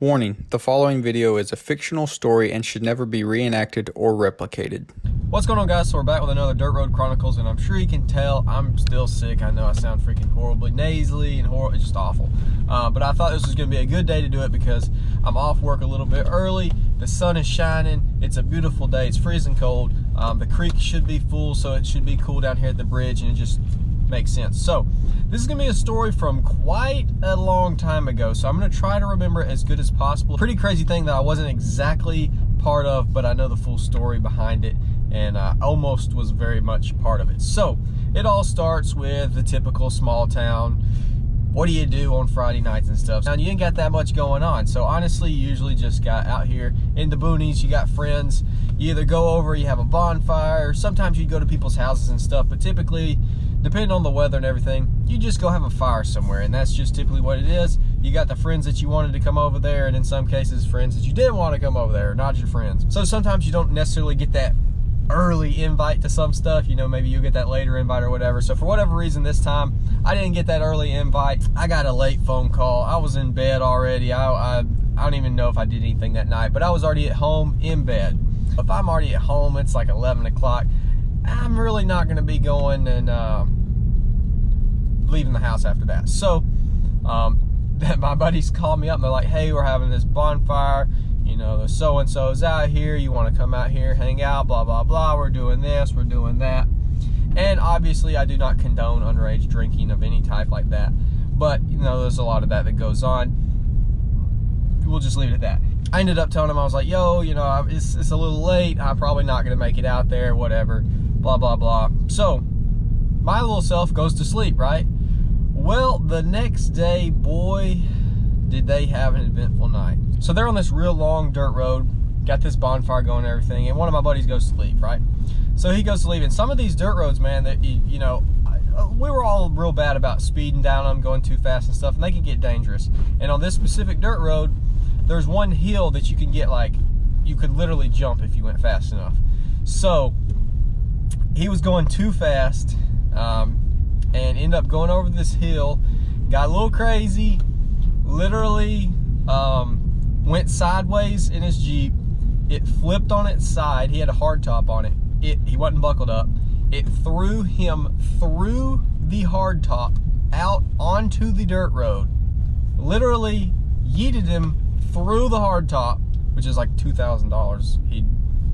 Warning, the following video is a fictional story and should never be reenacted or replicated. What's going on, guys? So we're back with another Dirt Road Chronicles, and I'm sure you can tell I'm still sick. I know I sound freaking horribly nasally and it's just awful. But I thought this was going to be a good day to do it because I'm off work a little bit early. The sun is shining. It's a beautiful day. It's freezing cold. The creek should be full, so it should be cool down here at the bridge, and it just makes sense. So this is gonna be a story from quite a long time ago, so I'm gonna try to remember it as good as possible. Pretty crazy thing that I wasn't exactly part of, but I know the full story behind it, and I almost was very much part of it. So it all starts with the typical small town. What do you do on Friday nights and stuff? Now, you ain't got that much going on, so honestly, you usually just got out here in the boonies. You got friends. You either go over, you have a bonfire, sometimes you go to people's houses and stuff, but typically, depending on the weather and everything, you just go have a fire somewhere, and that's just typically what it is. You got the friends that you wanted to come over there, and in some cases, friends that you didn't want to come over there, not your friends. So sometimes you don't necessarily get that early invite to some stuff. You know, maybe you get that later invite or whatever. So for whatever reason this time, I didn't get that early invite. I got a late phone call. I was in bed already. I don't even know if I did anything that night, but I was already at home in bed. If I'm already at home, it's like 11 o'clock. I'm really not going to be going and leaving the house after that. So my buddies called me up and they're like, hey, we're having this bonfire. You know, the so-and-so's out here. You want to come out here, hang out, blah, blah, blah. We're doing this, we're doing that. And obviously, I do not condone underage drinking of any type like that. But, you know, there's a lot of that goes on. We'll just leave it at that. I ended up telling him, I was like, yo, you know, it's a little late. I'm probably not going to make it out there, whatever, blah, blah, blah. So my little self goes to sleep, right? Well, the next day, boy, did they have an eventful night. So they're on this real long dirt road, got this bonfire going and everything, and one of my buddies goes to sleep, right? So he goes to sleep, and some of these dirt roads, man, that, you know, we were all real bad about speeding down them, going too fast and stuff, and they can get dangerous. And on this specific dirt road, there's one hill that you can get, like, you could literally jump if you went fast enough. So he was going too fast and ended up going over this hill, got a little crazy, literally went sideways in his Jeep. It flipped on its side. He had a hard top on it. He wasn't buckled up. It threw him through the hard top out onto the dirt road. Literally yeeted him through the hard top, which is like $2,000. He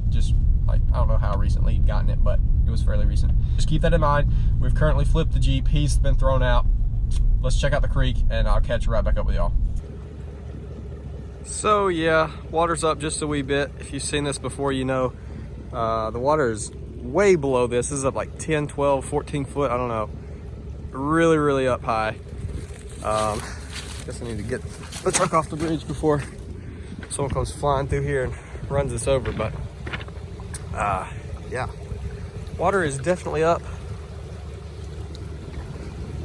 just, like, I don't know how recently he'd gotten it, but it was fairly recent. Just keep that in mind. We've currently flipped the Jeep. He's been thrown out. Let's check out the creek, and I'll catch you right back up with y'all. So yeah, water's up just a wee bit. If you've seen this before, you know the water is way below this. This is up like 10, 12, 14 foot, I don't know. Really, really up high. Guess I need to get the truck off the bridge before someone comes flying through here and runs us over, but yeah, water is definitely up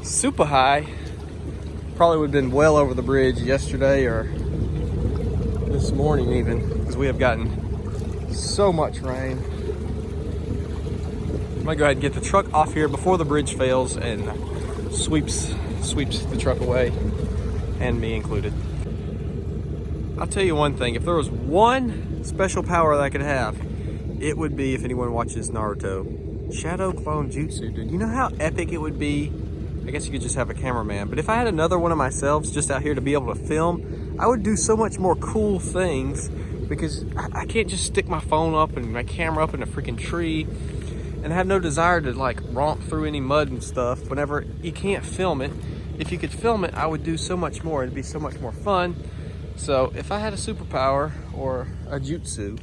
super high. Probably would have been well over the bridge yesterday or this morning even, because we have gotten so much rain. I'm gonna go ahead and get the truck off here before the bridge fails and sweeps the truck away, and me included. I'll tell you one thing, if there was one special power that I could have, it would be, if anyone watches Naruto, Shadow Clone Jutsu, dude. You know how epic it would be? I guess you could just have a cameraman, but if I had another one of myself just out here to be able to film, I would do so much more cool things, because I can't just stick my phone up and my camera up in a freaking tree, and I have no desire to like romp through any mud and stuff whenever you can't film it. If you could film it, I would do so much more. It'd be so much more fun. So if I had a superpower or a jutsu,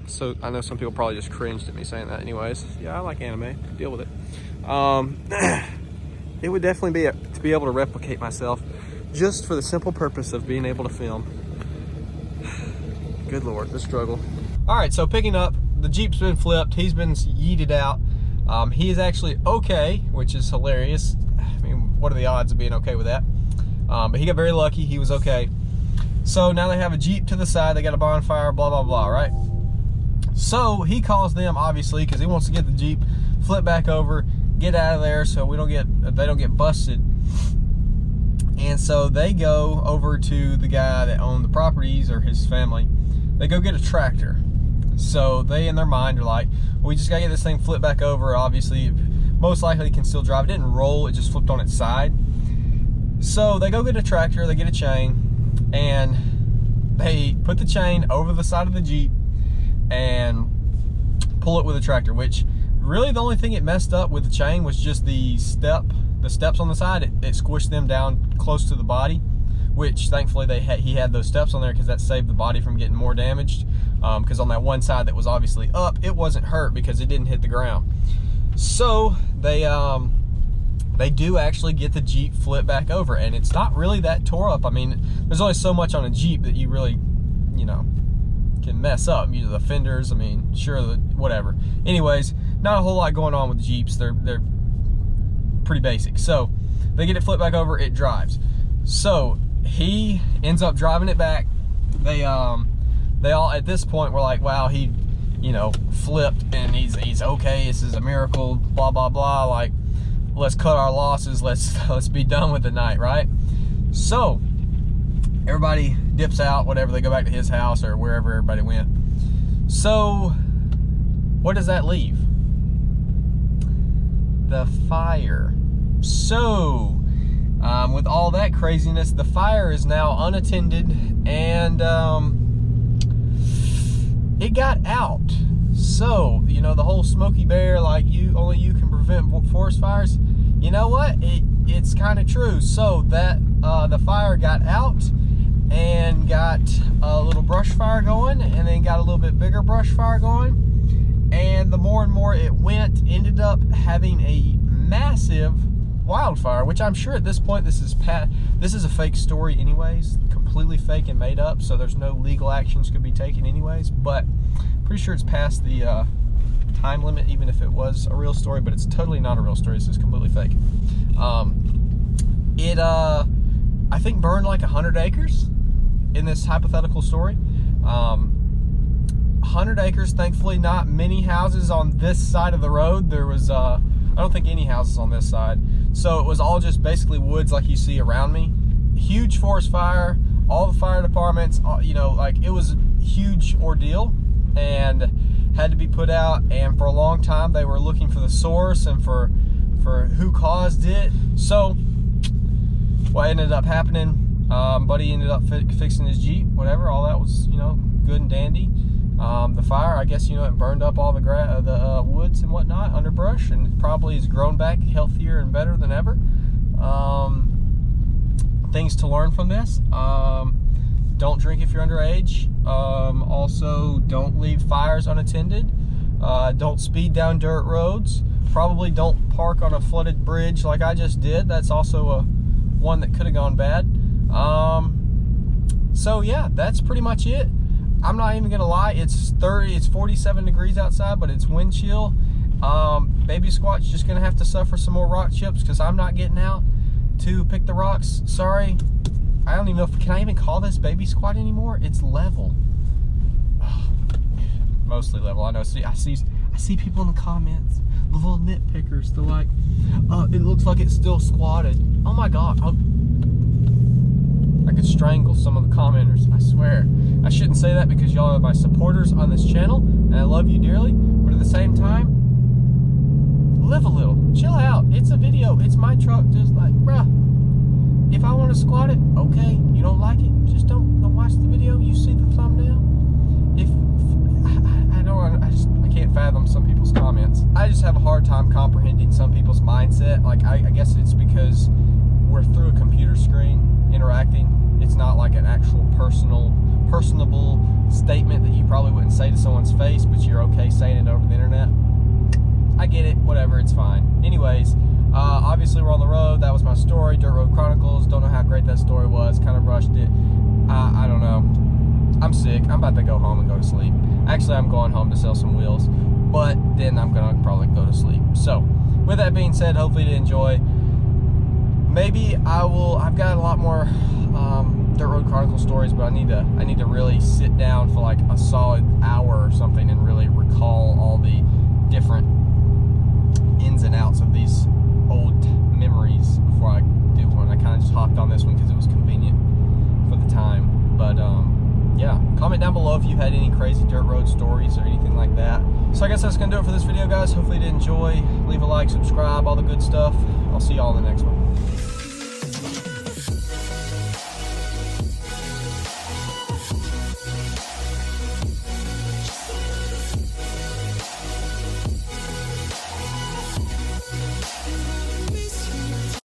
so I know some people probably just cringed at me saying that anyways. Yeah, I like anime, deal with it. It would definitely be to be able to replicate myself, just for the simple purpose of being able to film. Good Lord, the struggle. All right, so picking up, the Jeep's been flipped. He's been yeeted out. He is actually okay, which is hilarious. I mean, what are the odds of being okay with that? But he got very lucky. He was okay. So now they have a Jeep to the side. They got a bonfire, blah, blah, blah, right? So he calls them, obviously, because he wants to get the Jeep, flip back over, get out of there so they don't get busted. And so they go over to the guy that owned the properties, or his family. They go get a tractor. So they, in their mind, are like, we just gotta get this thing flipped back over. Obviously, most likely can still drive. It didn't roll, it just flipped on its side. So they go get a tractor, they get a chain, and they put the chain over the side of the Jeep and pull it with a tractor, which really the only thing it messed up with the chain was just the steps on the side. It squished them down close to the body, which thankfully he had those steps on there, because that saved the body from getting more damaged, because on that one side that was obviously up, it wasn't hurt because it didn't hit the ground. So they do actually get the Jeep flipped back over, and it's not really that tore up. I mean, there's only so much on a Jeep that you really, you know, can mess up. You know, the fenders, I mean, sure, whatever. Anyways, not a whole lot going on with Jeeps. They're pretty basic. So they get it flipped back over, it drives. So he ends up driving it back. They all at this point were like, wow, he, you know, flipped and he's okay, this is a miracle, blah blah blah, like, let's cut our losses, let's be done with the night, right? So everybody dips out, whatever, they go back to his house or wherever everybody went. So what does that leave? The fire. So with all that craziness, the fire is now unattended, and it got out. So, you know, the whole Smokey Bear, like, only you can prevent forest fires, you know what, it's kind of true. So that the fire got out and got a little brush fire going, and then got a little bit bigger brush fire going, and the more and more it went, ended up having a massive wildfire, which I'm sure at this point this is a fake story anyways, completely fake and made up, so there's no legal actions could be taken anyways, but pretty sure it's past the time limit, even if it was a real story, but it's totally not a real story. This is completely fake. It I think burned like 100 acres in this hypothetical story. 100 acres, thankfully not many houses on this side of the road. There was I don't think any houses on this side, so it was all just basically woods like you see around me. Huge forest fire, all the fire departments, you know, like, it was a huge ordeal and had to be put out, and for a long time they were looking for the source and for who caused it. So what ended up happening, buddy ended up fixing his Jeep, whatever, all that was, you know, good and dandy. The fire, I guess, you know, it burned up all the woods and whatnot, underbrush, and it probably has grown back healthier and better than ever. Things to learn from this: don't drink if you're underage. Also, don't leave fires unattended. Don't speed down dirt roads. Probably don't park on a flooded bridge like I just did. That's also one that could have gone bad. So yeah, that's pretty much it. I'm not even gonna lie, it's 47 degrees outside, but it's wind chill. Baby Squat's just gonna have to suffer some more rock chips, because I'm not getting out to pick the rocks. Sorry. I don't even know can I even call this Baby Squat anymore? It's level. Mostly level. I know. I see people in the comments, the little nitpickers. They're like, it looks like it's still squatted. Oh my god. I could strangle some of the commenters, I swear. I shouldn't say that, because y'all are my supporters on this channel, and I love you dearly, but at the same time, live a little. Chill out. It's a video. It's my truck. Just like, bruh, if I want to squat it, okay. You don't like it, just don't watch the video. You see the thumbnail. I can't fathom some people's comments. I just have a hard time comprehending some people's mindset. Like, I guess it's because we're through a computer screen interacting. It's not like an actual personable statement that you probably wouldn't say to someone's face, but you're okay saying it over the internet. I get it, whatever, it's fine. Anyways, obviously we're on the road. That was my story, Dirt Road Chronicles. Don't know how great that story was, kind of rushed it. I don't know. I'm sick. I'm about to go home and go to sleep. Actually, I'm going home to sell some wheels, but then I'm gonna probably go to sleep. So with that being said, hopefully you enjoy. Maybe I've got a lot more Dirt Road Chronicle stories, but I need to really sit down for like a solid hour or something and really recall all the different ins and outs of these old memories before I do one. I kind of just hopped on this one because it was convenient for the time. But yeah, comment down below if you had any crazy dirt road stories or anything like that. So I guess that's gonna do it for this video, guys. Hopefully you did enjoy. Leave a like, subscribe, all the good stuff. I'll see y'all in the next one.